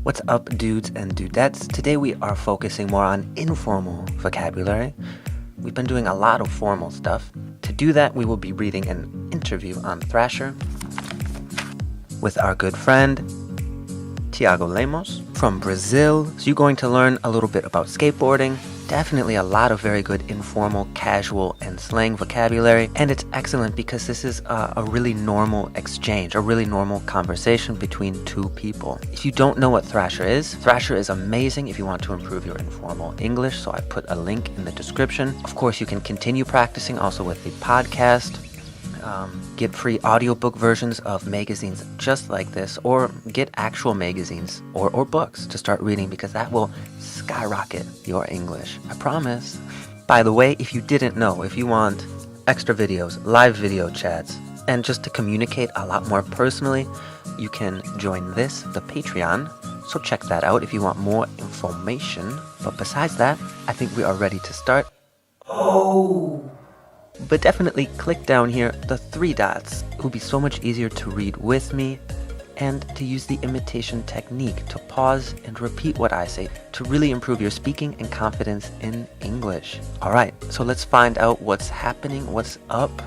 What's up, dudes and dudettes? Today we are focusing more on informal vocabulary. We've been doing a lot of formal stuff. To do that, we will be reading an interview on Thrasher with our good friend Tiago Lemos from Brazil. So you're going to learn a little bit about skateboarding. Definitely a lot of very good informal, casual, and slang vocabulary. And it's excellent because this is a really normal exchange, a really normal conversation between two people. If you don't know what Thrasher is amazing if you want to improve your informal English. So I put a link in the description. Of course, you can continue practicing also with the podcast. Get free audiobook versions of magazines just like this, or get actual magazines or books to start reading, because that will skyrocket your English. I promise. By the way, if you didn't know, if you want extra videos, live video chats, and just to communicate a lot more personally, you can join the Patreon. So check that out if you want more information. But besides that, I think we are ready to start. But definitely click down here, the 3 dots. It will be so much easier to read with me and to use the imitation technique to pause and repeat what I say to really improve your speaking and confidence in English. All right, so let's find out what's happening, what's up,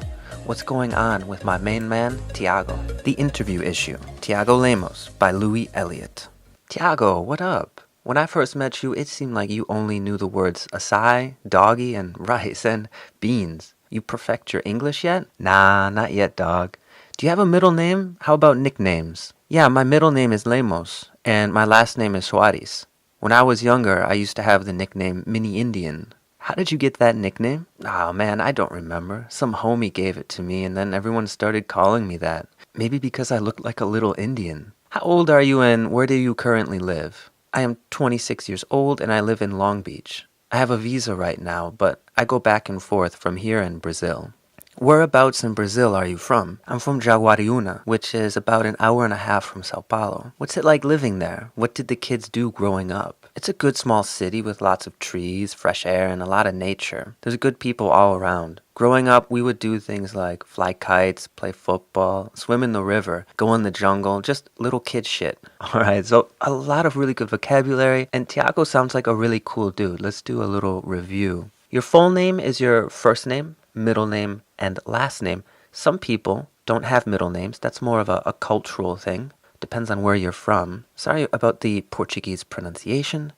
what's going on with my main man, Tiago. The interview issue, Tiago Lemos by Louis Elliott. Tiago, what up? When I first met you, it seemed like you only knew the words acai, doggy, and rice, and beans. You perfect your English yet? Nah, not yet, dog. Do you have a middle name? How about nicknames? Yeah, my middle name is Lemos, and my last name is Suarez. When I was younger, I used to have the nickname Mini Indian. How did you get that nickname? Oh man, I don't remember. Some homie gave it to me, and then everyone started calling me that. Maybe because I looked like a little Indian. How old are you, and where do you currently live? I am 26 years old, and I live in Long Beach. I have a visa right now, but I go back and forth from here and Brazil. Whereabouts in Brazil are you from? I'm from Jaguariúna, which is about an hour and a half from Sao Paulo. What's it like living there? What did the kids do growing up? It's a good small city with lots of trees, fresh air, and a lot of nature. There's good people all around. Growing up, we would do things like fly kites, play football, swim in the river, go in the jungle, just little kid shit. Alright, so a lot of really good vocabulary, and Tiago sounds like a really cool dude. Let's do a little review. Your full name is your first name, middle name, and last name. Some people don't have middle names. That's more of a cultural thing. Depends on where you're from. Sorry about the Portuguese pronunciation.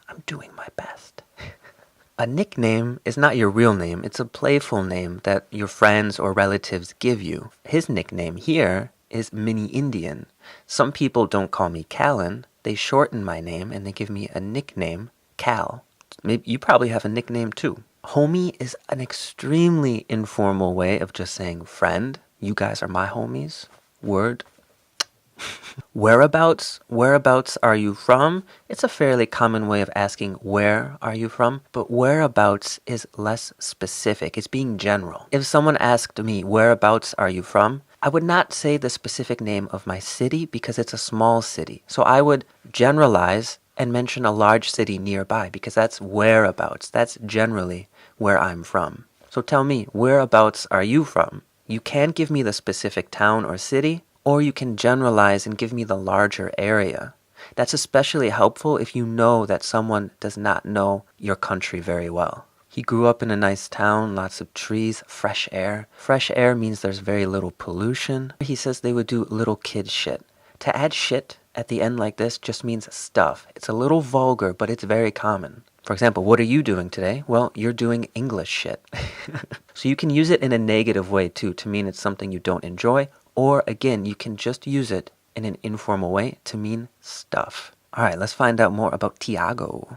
I'm doing my best. A nickname is not your real name. It's a playful name that your friends or relatives give you. His nickname here is Mini Indian. Some people don't call me Callan. They shorten my name and they give me a nickname, Cal. Maybe you probably have a nickname too. Homie is an extremely informal way of just saying friend. You guys are my homies. Word. Whereabouts are you from? It's a fairly common way of asking where are you from, but whereabouts is less specific. It's being general. If someone asked me whereabouts are you from, I would not say the specific name of my city because it's a small city. So I would generalize and mention a large city nearby because that's whereabouts. That's generally where I'm from. So tell me, whereabouts are you from? You can give me the specific town or city, or you can generalize and give me the larger area. That's especially helpful if you know that someone does not know your country very well. He grew up in a nice town, lots of trees, fresh air. Fresh air means there's very little pollution. He says they would do little kid shit. To add shit at the end like this just means stuff. It's a little vulgar, but it's very common. For example, what are you doing today? Well, you're doing English shit. So you can use it in a negative way too, to mean it's something you don't enjoy. Or again, you can just use it in an informal way to mean stuff. All right, let's find out more about Tiago.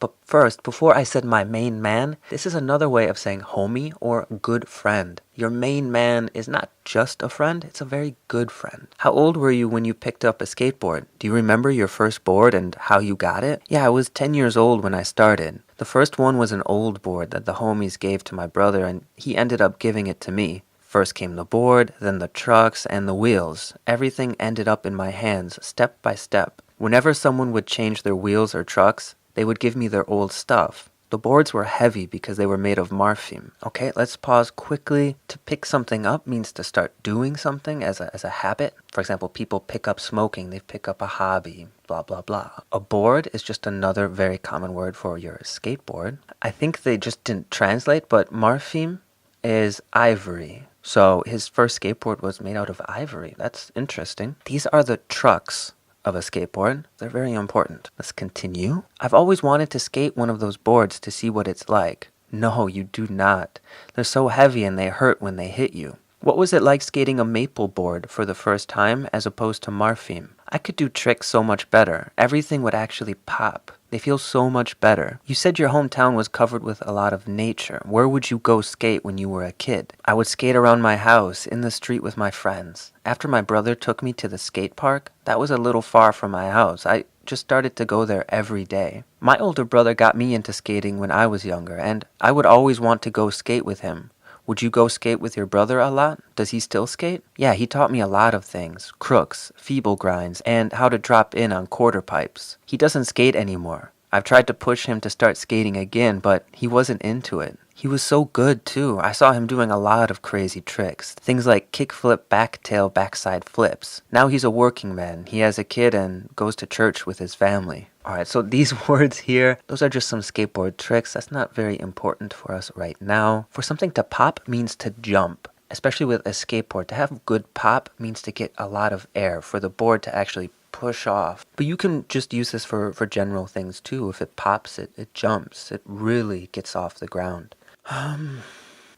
But first, before I said my main man, this is another way of saying homie or good friend. Your main man is not just a friend, it's a very good friend. How old were you when you picked up a skateboard? Do you remember your first board and how you got it? Yeah, I was 10 years old when I started. The first one was an old board that the homies gave to my brother, and he ended up giving it to me. First came the board, then the trucks and the wheels. Everything ended up in my hands, step by step. Whenever someone would change their wheels or trucks, they would give me their old stuff. The boards were heavy because they were made of marfim. Okay, let's pause quickly. To pick something up means to start doing something as a habit. For example, people pick up smoking, they pick up a hobby, blah, blah, blah. A board is just another very common word for your skateboard. I think they just didn't translate, but marfim is ivory. So his first skateboard was made out of ivory. That's interesting. These are the trucks of a skateboard. They're very important. Let's continue. I've always wanted to skate one of those boards to see what it's like. No, you do not. They're so heavy and they hurt when they hit you. What was it like skating a maple board for the first time as opposed to marfim? I could do tricks so much better. Everything would actually pop. They feel so much better. You said your hometown was covered with a lot of nature. Where would you go skate when you were a kid? I would skate around my house, in the street with my friends. After my brother took me to the skate park, that was a little far from my house. I just started to go there every day. My older brother got me into skating when I was younger, and I would always want to go skate with him. Would you go skate with your brother a lot? Does he still skate? Yeah, he taught me a lot of things. Crooks, feeble grinds, and how to drop in on quarter pipes. He doesn't skate anymore. I've tried to push him to start skating again, but he wasn't into it. He was so good too. I saw him doing a lot of crazy tricks. Things like kickflip, backtail, backside flips. Now he's a working man. He has a kid and goes to church with his family. Alright, so these words here, those are just some skateboard tricks. That's not very important for us right now. For something to pop means to jump. Especially with a skateboard. To have good pop means to get a lot of air. For the board to actually push off. But you can just use this for general things too. If it pops, it jumps. It really gets off the ground.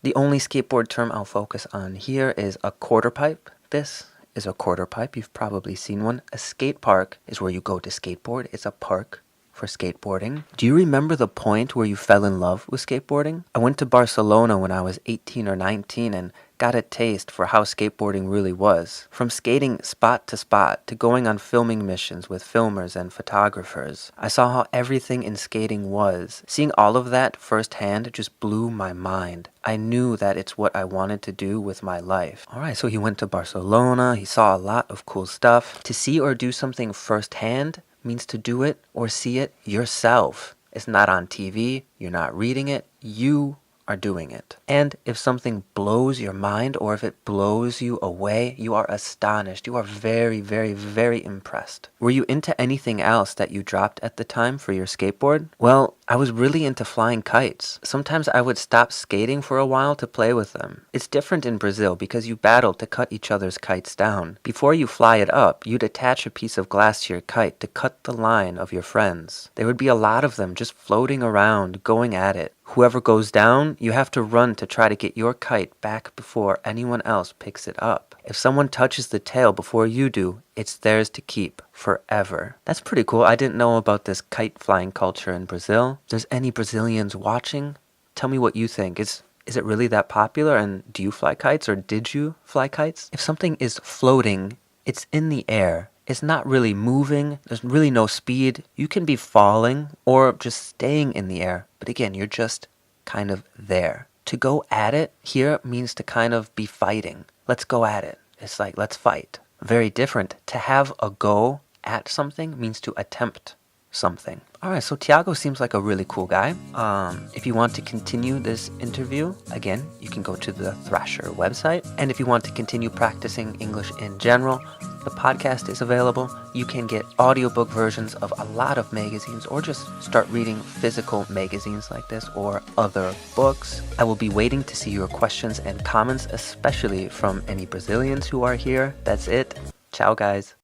The only skateboard term I'll focus on here is a quarter pipe. This is a quarter pipe. You've probably seen one. A skate park is where you go to skateboard. It's a park for skateboarding. Do you remember the point where you fell in love with skateboarding? I went to Barcelona when I was 18 or 19 and got a taste for how skateboarding really was. From skating spot to going on filming missions with filmers and photographers. I saw how everything in skating was. Seeing all of that firsthand just blew my mind. I knew that it's what I wanted to do with my life. Alright, so he went to Barcelona. He saw a lot of cool stuff. To see or do something firsthand means to do it or see it yourself. It's not on TV. You're not reading it. You are doing it. And if something blows your mind or if it blows you away, you are astonished. You are very, very, very impressed. Were you into anything else that you dropped at the time for your skateboard? Well, I was really into flying kites. Sometimes I would stop skating for a while to play with them. It's different in Brazil because you battle to cut each other's kites down. Before you fly it up, you'd attach a piece of glass to your kite to cut the line of your friends. There would be a lot of them just floating around, going at it. Whoever goes down, you have to run to try to get your kite back before anyone else picks it up. If someone touches the tail before you do, it's theirs to keep forever. That's pretty cool. I didn't know about this kite flying culture in Brazil. If there's any Brazilians watching, tell me what you think. Is it really that popular? And do you fly kites or did you fly kites? If something is floating, it's in the air. It's not really moving. There's really no speed. You can be falling or just staying in the air. But again, you're just kind of there. To go at it here means to kind of be fighting. Let's go at it. It's like, let's fight. Very different. To have a go at something means to attempt something. Alright, so Thiago seems like a really cool guy. If you want to continue this interview, again, you can go to the Thrasher website. And if you want to continue practicing English in general, the podcast is available. You can get audiobook versions of a lot of magazines or just start reading physical magazines like this or other books. I will be waiting to see your questions and comments, especially from any Brazilians who are here. That's it. Ciao, guys.